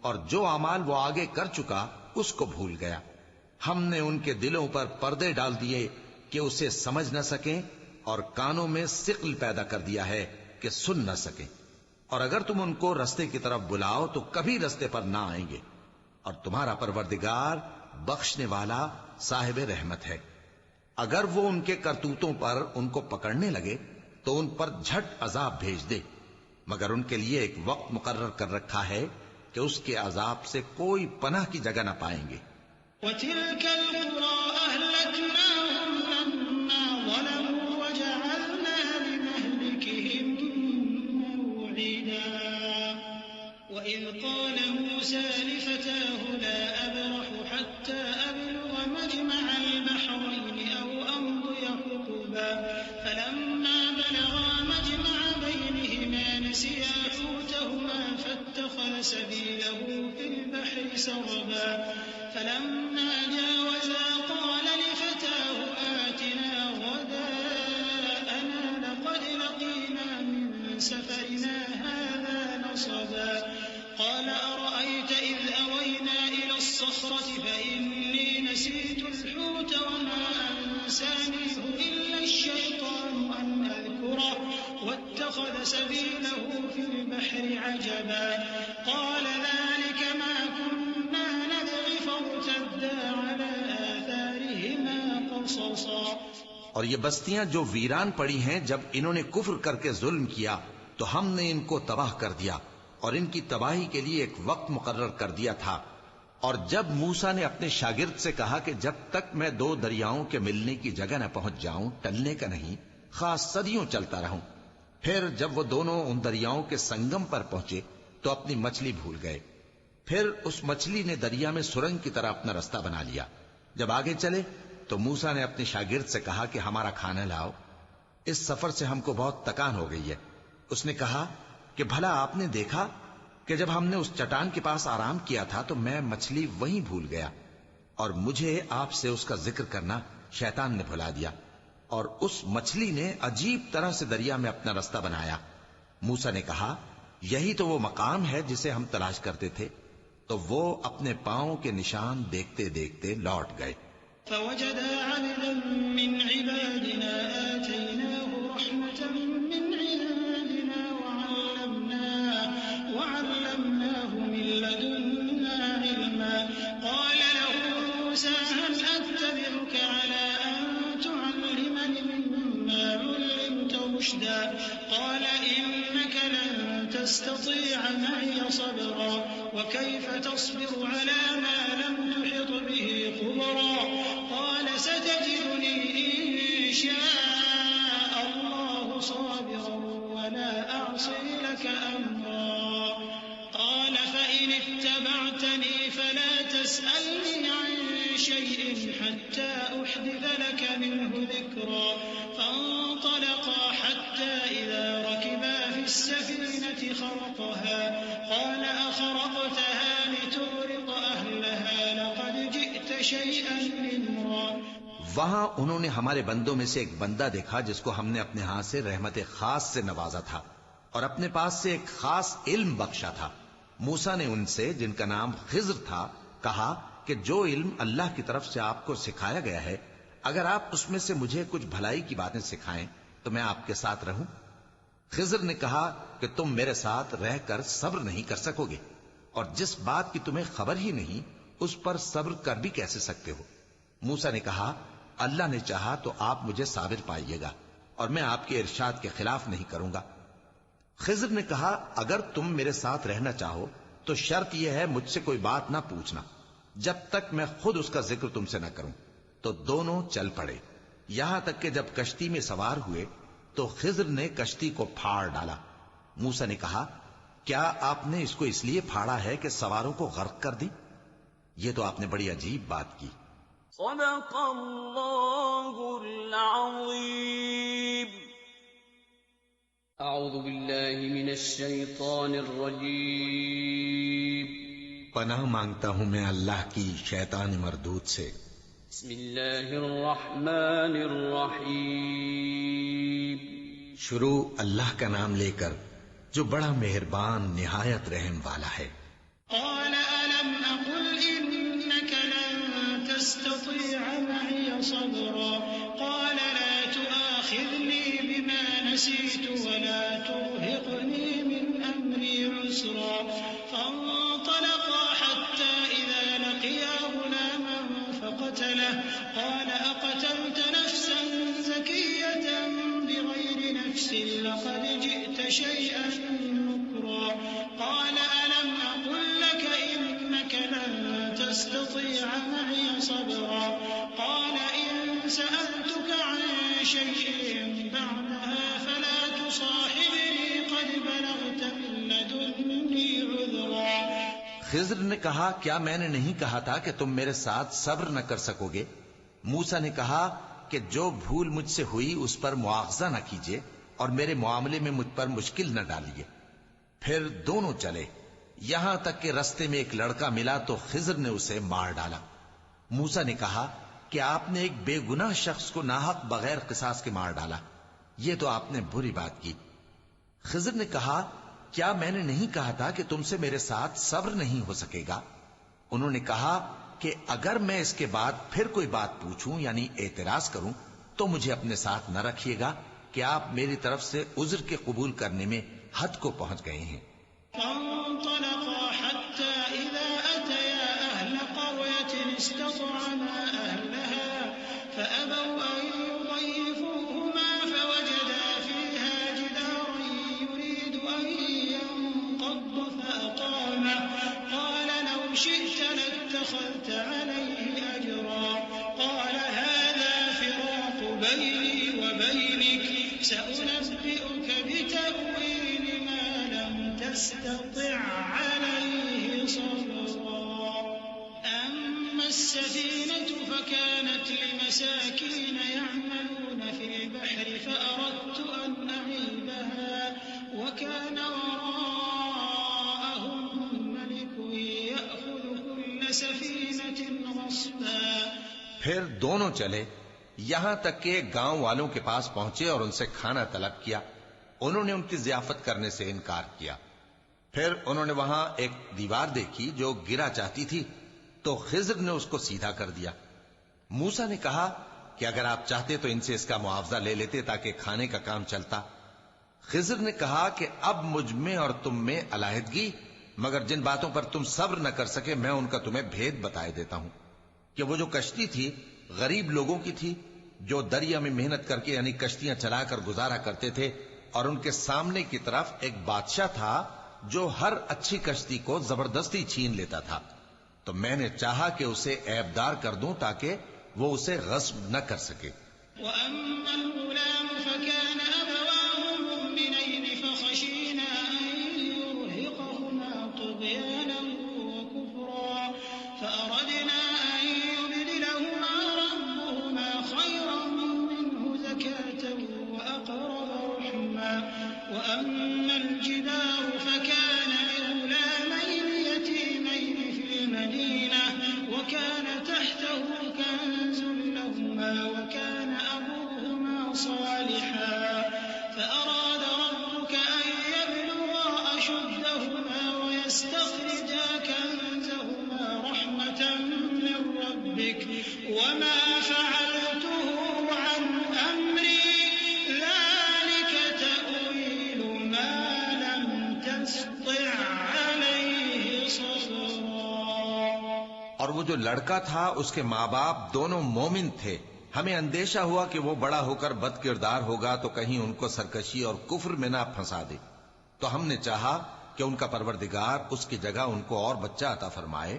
اور جو اعمال وہ آگے کر چکا اس کو بھول گیا۔ ہم نے ان کے دلوں پر پردے ڈال دیے کہ اسے سمجھ نہ سکیں، اور کانوں میں ثقل پیدا کر دیا ہے کہ سن نہ سکیں، اور اگر تم ان کو رستے کی طرف بلاؤ تو کبھی رستے پر نہ آئیں گے، اور تمہارا پروردگار بخشنے والا صاحب رحمت ہے۔ اگر وہ ان کے کرتوتوں پر ان کو پکڑنے لگے تو ان پر جھٹ عذاب بھیج دے، مگر ان کے لیے ایک وقت مقرر کر رکھا ہے کہ اس کے عذاب سے کوئی پناہ کی جگہ نہ پائیں گے۔ وَتِلْكَ الْقُرَىٰ أَهْلَكْنَاهُمْ لَمَّا ظَلَمُوا وَجَعَلْنَا لِمَهْلِكِهِم مَّوْعِدًا وَإِذْ قَالَ مُوسَىٰ لِفَتَاهُ لَا أَبْرَحُ حَتَّىٰ أَبْلُغَ مَجْمَعَ الْبَحْرَيْنِ أَوْ أَمْضِيَ حُقُبًا فَلَمَّا بَلَغَا مَجْمَعَ بَيْنِهِمَا نَسِيَا حُوتَهُمَا فَاتَّخَذَ سَبِيلَهُ فِي الْبَحْرِ سَرَبًا فَلَمَّا جَاوَزَا قَالَ لِفَتَاهُ آتِنَا غَدَاءَنَا لَقَدْ لَقِينَا مِن سَفَرِنَا هَٰذَا نَصَبًا قَالَ أَرَأَيْتَ إِذْ أَوَيْنَا إِلَى الصَّخْرَةِ فَإِنِّي نَسِيتُ الْحُوتَ وَمَا أَنسَانِيهُ إِلَّا الشَّيْطَانُ أَنْ أَذْكُرَهُ وَاتَّخَذَ سَبِيلَهُ فِي الْبَحْرِ عَجَبًا قَالَ ذَٰلِكَ مَا كُنَّا قصصا اور یہ بستیاں جو ویران پڑی ہیں، جب انہوں نے کفر کر کے ظلم کیا تو ہم نے ان کو تباہ کر دیا اور ان کی تباہی کے لیے ایک وقت مقرر کر دیا تھا۔ اور جب موسیٰ نے اپنے شاگرد سے کہا کہ جب تک میں دو دریاؤں کے ملنے کی جگہ نہ پہنچ جاؤں ٹلنے کا نہیں، خاص صدیوں چلتا رہوں، پھر جب وہ دونوں ان دریاؤں کے سنگم پر پہنچے تو اپنی مچھلی بھول گئے۔ پھر اس مچھلی نے دریا میں سرنگ کی طرح اپنا رستہ بنا لیا۔ جب آگے چلے تو موسیٰ نے اپنے شاگرد سے کہا کہ ہمارا کھانا لاؤ، اس سفر سے ہم کو بہت تکان ہو گئی ہے۔ اس نے کہا کہ بھلا آپ نے دیکھا کہ جب ہم نے اس چٹان کے پاس آرام کیا تھا تو میں مچھلی وہیں بھول گیا، اور مجھے آپ سے اس کا ذکر کرنا شیطان نے بھلا دیا، اور اس مچھلی نے عجیب طرح سے دریا میں اپنا رستہ بنایا۔ موسیٰ نے کہا یہی تو وہ مقام ہے جسے ہم تلاش کرتے تھے، تو وہ اپنے پاؤں کے نشان دیکھتے دیکھتے لوٹ گئے۔ فوجدا عبدا من عبادنا آتيناه رحمة من عندنا وعلمناه من لدنا علما قال له موسى هل أتبعك على أن تعلمني مما علمت رشدا قال إنك لن تستطيع معي صبرا وكيف تصبر على ما لم تحط به خبرا قال ستجدني إن شاء الله صابرا ولا أعصي لك أمرا قال فإن اتبعتني فلا تسألني عن شيء حتى أحدث لك منه ذكرا فانطلقا حتى إذا ركبا في السفينة خرقها قال أخرقتها لتغرق أهلها لقد جئت شيئا إمرا۔ وہاں انہوں نے ہمارے بندوں میں سے ایک بندہ دیکھا جس کو ہم نے اپنے ہاتھ سے رحمت خاص سے نوازا تھا اور اپنے پاس سے ایک خاص علم بخشا تھا۔ موسیٰ نے ان سے جن کا نام خضر تھا کہا کہ جو علم اللہ کی طرف سے آپ کو سکھایا گیا ہے، اگر آپ اس میں سے مجھے کچھ بھلائی کی باتیں سکھائیں تو میں آپ کے ساتھ رہوں۔ خضر نے کہا کہ تم میرے ساتھ رہ کر صبر نہیں کر سکو گے، اور جس بات کی تمہیں خبر ہی نہیں اس پر صبر کر بھی کیسے سکتے ہو؟ موسیٰ نے کہا اللہ نے چاہا تو آپ مجھے صابر پائیے گا اور میں آپ کے ارشاد کے خلاف نہیں کروں گا۔ خضر نے کہا اگر تم میرے ساتھ رہنا چاہو تو شرط یہ ہے مجھ سے کوئی بات نہ پوچھنا جب تک میں خود اس کا ذکر تم سے نہ کروں۔ تو دونوں چل پڑے، یہاں تک کہ جب کشتی میں سوار ہوئے تو خضر نے کشتی کو پھاڑ ڈالا۔ موسیٰ نے کہا کیا آپ نے اس کو اس لیے پھاڑا ہے کہ سواروں کو غرق کر دیں؟ یہ تو آپ نے بڑی عجیب بات کی۔ صدق اللہ العظیم۔ اعوذ باللہ من الشیطان الرجیم۔ پناہ مانگتا ہوں میں اللہ کی شیطان مردود سے۔ بسم اللہ الرحمن الرحیم۔ شروع اللہ کا نام لے کر جو بڑا مہربان نہایت رحم والا ہے۔ قال ألم أقل إنك لن تستطيع معي صبرا قال لا تؤاخذني بما نسيت ولا ترهقني من أمري عسرا فانطلقا حتى إذا لقيا غلاما فقتله قال أقتلت نفسا زكية بغير نفس لقد جئت شيئا نكرا قال ألم أقل لك إنك لن تستطيع معي صبرا قال إن سألتك عن شيء بعدها فلا تصاحبني قد بلغت من لدني عذرا۔ خضر نے کہا کیا میں نے نہیں کہا تھا کہ تم میرے ساتھ صبر نہ کر سکو گے؟ موسیٰ نے کہا کہ جو بھول مجھ سے ہوئی اس پر مواخذہ نہ کیجیے اور میرے معاملے میں مجھ پر مشکل نہ ڈالیے۔ پھر دونوں چلے، یہاں تک کہ رستے میں ایک لڑکا ملا تو خضر نے اسے مار ڈالا۔ موسیٰ نے کہا کہ آپ نے ایک بے گناہ شخص کو ناحق بغیر قصاص کے مار ڈالا، یہ تو آپ نے بری بات کی۔ خضر نے کہا کیا میں نے نہیں کہا تھا کہ تم سے میرے ساتھ صبر نہیں ہو سکے گا؟ انہوں نے کہا کہ اگر میں اس کے بعد پھر کوئی بات پوچھوں یعنی اعتراض کروں تو مجھے اپنے ساتھ نہ رکھیے گا کہ آپ میری طرف سے عذر کے قبول کرنے میں حد کو پہنچ گئے ہیں۔ فانطلقا حتى إذا أتيا أهل قرية استطعما أهلها فأبوا بيني وبينك سأنبئك بتأويل ما لم تستطع عليه صبرا أما السفينة فكانت لمساكين يعملون في البحر فأردت أن أعيبها وكان وراءهم ملك يأخذ كل سفينة غصبا. پھر دونوں چلے یہاں تک کہ گاؤں والوں کے پاس پہنچے اور ان سے کھانا طلب کیا. انہوں نے ان کی ضیافت کرنے سے انکار کیا. پھر انہوں نے وہاں ایک دیوار دیکھی جو گرا چاہتی تھی تو خضر نے اس کو سیدھا کر دیا. موسیٰ نے کہا کہ اگر آپ چاہتے تو ان سے اس کا معاوضہ لے لیتے تاکہ کھانے کا کام چلتا. خضر نے کہا کہ اب مجھ میں اور تم میں علیحدگی، مگر جن باتوں پر تم صبر نہ کر سکے میں ان کا تمہیں بھید بتائے دیتا ہوں کہ وہ جو کشتی تھی غریب لوگوں کی تھی جو دریا میں محنت کر کے یعنی کشتیاں چلا کر گزارا کرتے تھے، اور ان کے سامنے کی طرف ایک بادشاہ تھا جو ہر اچھی کشتی کو زبردستی چھین لیتا تھا. تو میں نے چاہا کہ اسے عیبدار کر دوں تاکہ وہ اسے غصب نہ کر سکے. وأما الغلام فكان أبواه مؤمنين فخشينا أن يرهقهما طغيانا وكفرا فأردنا أن يبدلهما ربهما خيرا منه زكاة وأقرب رحما. وأما الجدار فكان لغلامين يتيمين في المدينة وكان تحته كنز لهما وكان أبوهما صالحا فأراد ربك أن يبلغا أشدهما ويستخرجا كنزهما رحمة من ربك وما فعلته عن أمري ذلك تأويل ما لم تستطع عليه صبرا. اور وہ جو لڑکا تھا اس کے ماں باپ دونوں مومن تھے. ہمیں اندیشہ ہوا کہ وہ بڑا ہو کر بد کردار ہوگا تو کہیں ان کو سرکشی اور کفر میں نہ پھنسا دے. تو ہم نے چاہا کہ ان کا پروردگار اس کی جگہ ان کو اور بچہ عطا فرمائے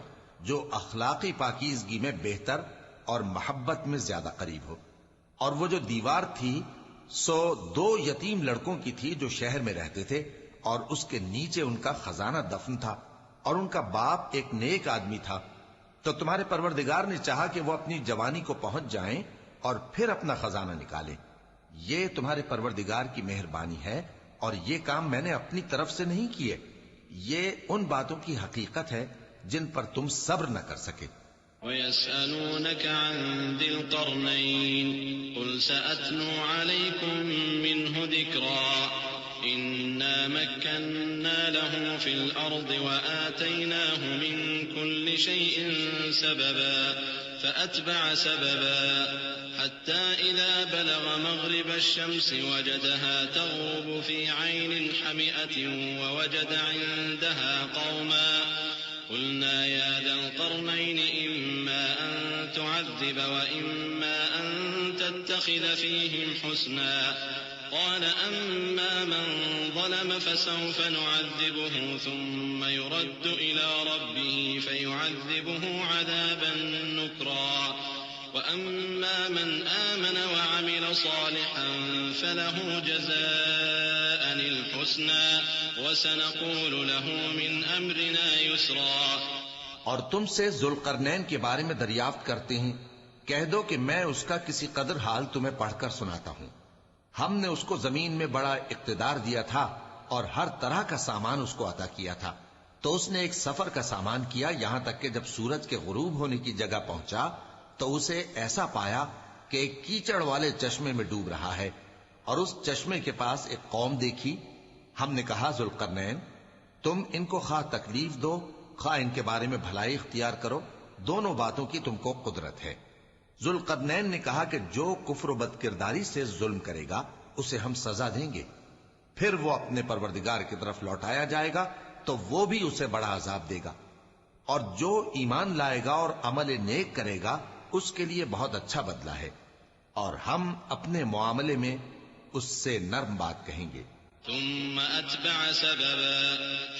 جو اخلاقی پاکیزگی میں بہتر اور محبت میں زیادہ قریب ہو. اور وہ جو دیوار تھی سو 2 یتیم لڑکوں کی تھی جو شہر میں رہتے تھے اور اس کے نیچے ان کا خزانہ دفن تھا اور ان کا باپ ایک نیک آدمی تھا. تو تمہارے پروردگار نے چاہا کہ وہ اپنی جوانی کو پہنچ جائیں اور پھر اپنا خزانہ نکالیں. یہ تمہارے پروردگار کی مہربانی ہے اور یہ کام میں نے اپنی طرف سے نہیں کیے. یہ ان باتوں کی حقیقت ہے جن پر تم صبر نہ کر سکے. وَيَسْأَلُونَكَ عَنْ ذِي الْقَرْنَيْنِ قُلْ سَأَتْلُو عَلَيْكُمْ مِنْهُ ذِكْرًا إِنَّا مَكَّنَّا لَهُ فِي الْأَرْضِ وَآتَيْنَاهُ مِنْ كُلِّ شَيْءٍ سَبَبًا فَأَتْبَعَ سَبَبًا حَتَّى إِذَا بَلَغَ مَغْرِبَ الشَّمْسِ وَجَدَهَا تَغْرُبُ فِي عَيْنٍ حَمِئَةٍ وَوَجَدَ عِندَهَا قَوْمًا قُلْنَا يَا ذَا الْقَرْنَيْنِ إِمَّا أَن تُعَذِّبَ وَإِمَّا أَن تَتَّخِذَ فِيهِمْ حُسْنًا قال أما من ظلم فسوف نعذبه ثم يرد إلى ربه فيعذبه عذابا نكرا وأما من آمن وعمل صالحا فله جزاء الحسنى وسنقول له من أمرنا يسرا. اور تم سے ذوالقرنین کے بارے میں دریافت کرتے ہیں. کہہ دو کہ میں اس کا کسی قدر حال تمہیں پڑھ کر سناتا ہوں. ہم نے اس کو زمین میں بڑا اقتدار دیا تھا اور ہر طرح کا سامان اس کو عطا کیا تھا. تو اس نے ایک سفر کا سامان کیا یہاں تک کہ جب سورج کے غروب ہونے کی جگہ پہنچا تو اسے ایسا پایا کہ ایک کیچڑ والے چشمے میں ڈوب رہا ہے اور اس چشمے کے پاس ایک قوم دیکھی. ہم نے کہا ذوالقرنین تم ان کو خواہ تکلیف دو خواہ ان کے بارے میں بھلائی اختیار کرو، دونوں باتوں کی تم کو قدرت ہے. ذوالقرنین نے کہا کہ جو کفر و بد کرداری سے ظلم کرے گا اسے ہم سزا دیں گے، پھر وہ اپنے پروردگار کی طرف لوٹایا جائے گا تو وہ بھی اسے بڑا عذاب دے گا، اور جو ایمان لائے گا اور عمل نیک کرے گا اس کے لیے بہت اچھا بدلہ ہے، اور ہم اپنے معاملے میں اس سے نرم بات کہیں گے. ثم أتبع سببا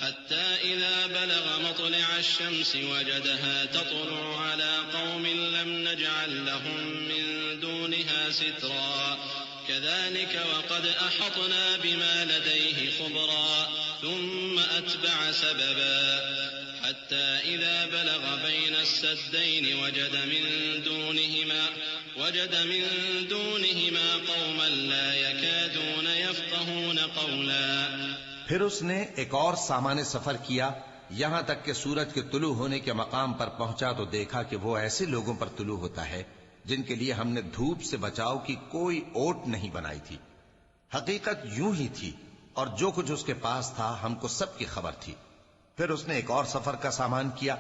حتى إذا بلغ مطلع الشمس وجدها تطلع على قوم لم نجعل لهم من دون دونها سترا كذلك وقد أحطنا بما لديه خبرا ثم أتبع سببا حتى إذا بلغ بين السدين وجد من دونهما قوما لا يكادون يفقهون قولا. پھر اس نے ایک اور سامان سفر کیا یہاں تک کہ سورج کے طلوع ہونے کے مقام پر پہنچا تو دیکھا کہ وہ ایسے لوگوں پر طلوع ہوتا ہے جن کے لیے ہم نے دھوپ سے بچاؤ کی کوئی اوٹ نہیں بنائی تھی. حقیقت یوں ہی تھی اور جو کچھ اس کے پاس تھا ہم کو سب کی خبر تھی. پھر اس نے ایک اور سفر کا سامان کیا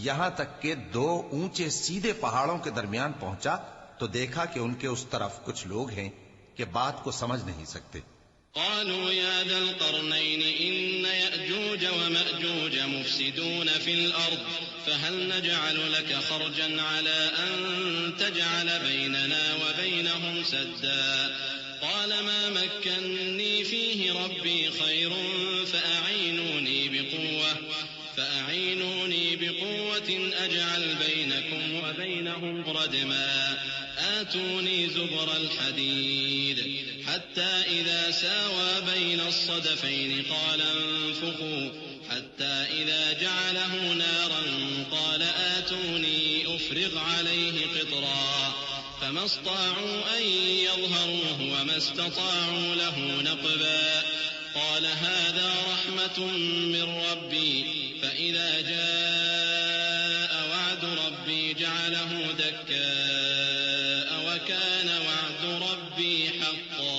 یہاں تک کہ 2 اونچے سیدھے پہاڑوں کے درمیان پہنچا تو دیکھا کہ ان کے اس طرف کچھ لوگ ہیں کہ بات کو سمجھ نہیں سکتے. قالوا يا ذا القرنين إن يأجوج ومأجوج مفسدون في الأرض فهل نجعل لك خرجا على أن تجعل بيننا وبينهم سدا قال ما مكنني فيه ربي خير فأعينوني بقوة أجعل بينكم وبينهم ردما آتوني زبر الحديد حتى إذا ساوى بين الصدفين قال انفخوا حتى إذا جعله نارا قال آتوني أفرغ عليه قطرا فما استطاعوا أن يظهروه وما استطاعوا له نقبا قال هذا رحمة من ربي فإذا جاء وعد ربي جعله دكاء وكان وعد ربي حقا.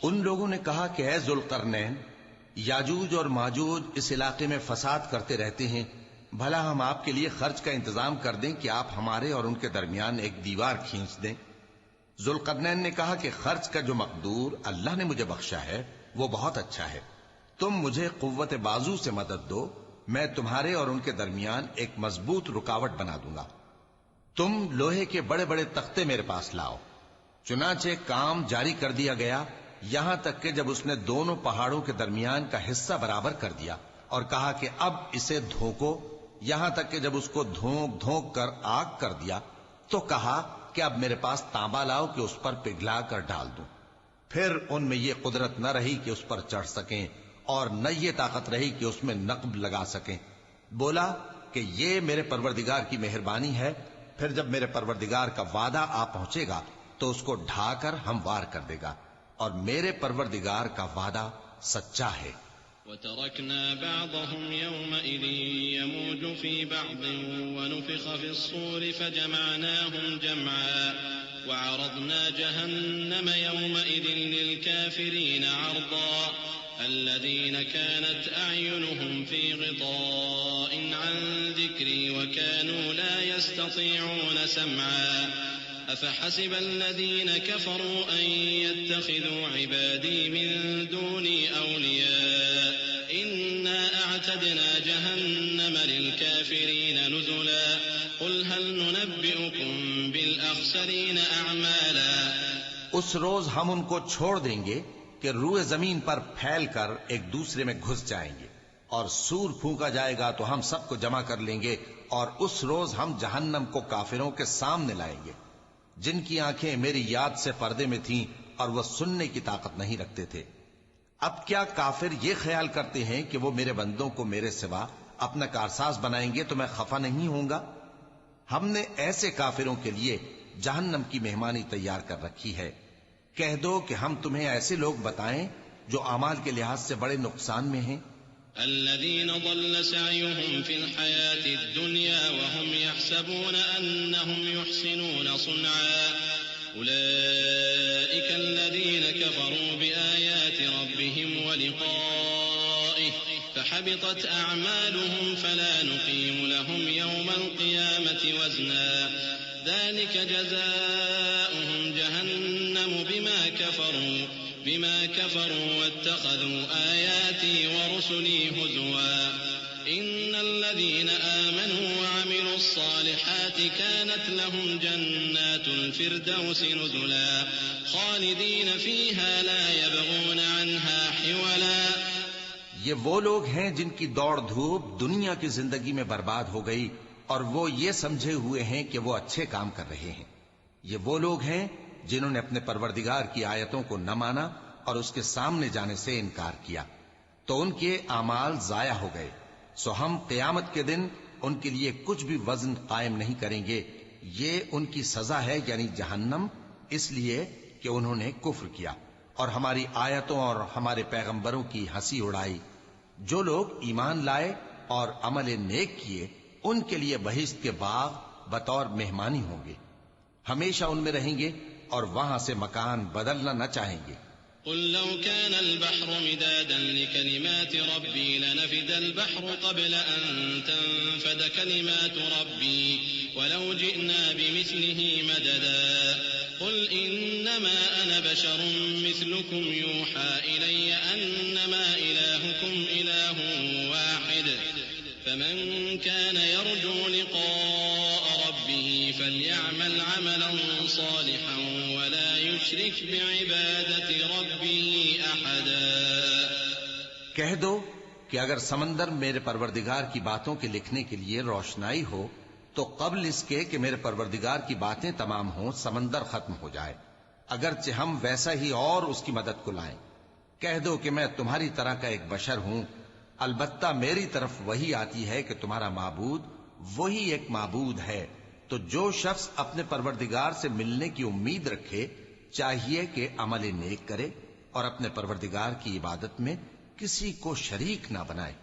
ان لوگوں نے کہا کہ اے ذوالقرنین یاجوج اور ماجوج اس علاقے میں فساد کرتے رہتے ہیں بھلا ہم آپ کے لیے خرچ کا انتظام کر دیں کہ آپ ہمارے اور ان کے درمیان ایک دیوار کھینچ دیں. ذوالقرنین نے کہا کہ خرچ کا جو مقدور اللہ نے مجھے بخشا ہے وہ بہت اچھا ہے. تم مجھے قوت بازو سے مدد دو میں تمہارے اور ان کے درمیان ایک مضبوط رکاوٹ بنا دوں گا. تم لوہے کے بڑے بڑے تختے میرے پاس لاؤ. چنانچہ کام جاری کر دیا گیا یہاں تک کہ جب اس نے دونوں پہاڑوں کے درمیان کا حصہ برابر کر دیا اور کہا کہ اب اسے دھوکو یہاں تک کہ جب اس کو دھونک دھونک کر آگ کر دیا تو کہا کہ اب میرے پاس تانبا لاؤ کہ اس پر پگھلا کر ڈال دوں. پھر ان میں یہ قدرت نہ رہی کہ اس پر چڑھ سکیں اور نہ یہ طاقت رہی کہ اس میں نقب لگا سکیں. بولا کہ یہ میرے پروردگار کی مہربانی ہے. پھر جب میرے پروردگار کا وعدہ آ پہنچے گا تو اس کو ڈھا کر ہموار کر دے گا اور میرے پروردگار کا وعدہ سچا ہے. وتركنا بعضهم يومئذ يموج في بعض ونفخ في الصور فجمعناهم جمعا وعرضنا جهنم يومئذ للكافرين عرضا الذين كانت أعينهم في غطاء عن ذكري وكانوا لا يستطيعون سمعا أفحسب الذين كفروا أن يتخذوا عبادي من دوني أولياء إنا أعتدنا جهنم للكافرين نزلا قل هل ننبئكم بالأخسرين أعمالا. اس روز ہم ان کو چھوڑ دیں گے کہ روئے زمین پر پھیل کر ایک دوسرے میں گھس جائیں گے اور سور پھونکا جائے گا تو ہم سب کو جمع کر لیں گے اور اس روز ہم جہنم کو کافروں کے سامنے لائیں گے جن کی آنکھیں میری یاد سے پردے میں تھیں اور وہ سننے کی طاقت نہیں رکھتے تھے. اب کیا کافر یہ خیال کرتے ہیں کہ وہ میرے بندوں کو میرے سوا اپنا کارساز بنائیں گے تو میں خفا نہیں ہوں گا؟ ہم نے ایسے کافروں کے لیے جہنم کی مہمانی تیار کر رکھی ہے. کہہ دو کہ ہم تمہیں ایسے لوگ بتائیں جو اعمال کے لحاظ سے بڑے نقصان میں ہیں. الذين ضل سعيهم في الحياة الدنيا وهم يحسبون أنهم يحسنون صنعا أولئك الذين كفروا بآيات ربهم ولقائه فحبطت أعمالهم فلا نقيم لهم يوم القيامة وزنا ذلك جزاؤهم جهنم بما كفروا واتخذوا آياتي ورسلي هزوا إن الذين آمنوا وعملوا الصالحات كانت لهم جنات الفردوس نزلا خالدين فيها لا يبغون عنها حولا. یہ وہ لوگ ہیں جن کی دوڑ دھوپ دنیا کی زندگی میں برباد ہو گئی اور وہ یہ سمجھے ہوئے ہیں کہ وہ اچھے کام کر رہے ہیں. یہ وہ لوگ ہیں جنہوں نے اپنے پروردگار کی آیتوں کو نہ مانا اور اس کے سامنے جانے سے انکار کیا، تو ان کے اعمال ضائع ہو گئے، سو ہم قیامت کے دن ان کے لیے کچھ بھی وزن قائم نہیں کریں گے، یہ ان کی سزا ہے یعنی جہنم، اس لیے کہ انہوں نے کفر کیا اور ہماری آیتوں اور ہمارے پیغمبروں کی ہنسی اڑائی۔ جو لوگ ایمان لائے اور عمل نیک کیے ان کے لیے بہشت کے باغ بطور مہمانی ہوں گے، ہمیشہ ان میں رہیں گے اور وہاں سے مکان بدلنا نہ چاہیں گے۔ قل لو كان البحر مدادا لكلمات ربي لنفد البحر قبل أن تنفد كلمات ربي ولو جئنا بمثله مددا قل إنما أنا بشر مثلكم يوحى إلي أنما إلهكم إله واحد فمن كان يرجو لقاء ربه فليعمل عملا صالحا ولا يشرك بعبادة ربه أحدا۔ کہہ دو کہ اگر سمندر میرے پروردگار کی باتوں کے لکھنے کے لیے روشنائی ہو تو قبل اس کے کہ میرے پروردگار کی باتیں تمام ہوں سمندر ختم ہو جائے، اگرچہ ہم ویسا ہی اور اس کی مدد کو لائیں۔ کہہ دو کہ میں تمہاری طرح کا ایک بشر ہوں، البتہ میری طرف وہی آتی ہے کہ تمہارا معبود وہی ایک معبود ہے، تو جو شخص اپنے پروردگار سے ملنے کی امید رکھے چاہیے کہ عمل نیک کرے اور اپنے پروردگار کی عبادت میں کسی کو شریک نہ بنائے۔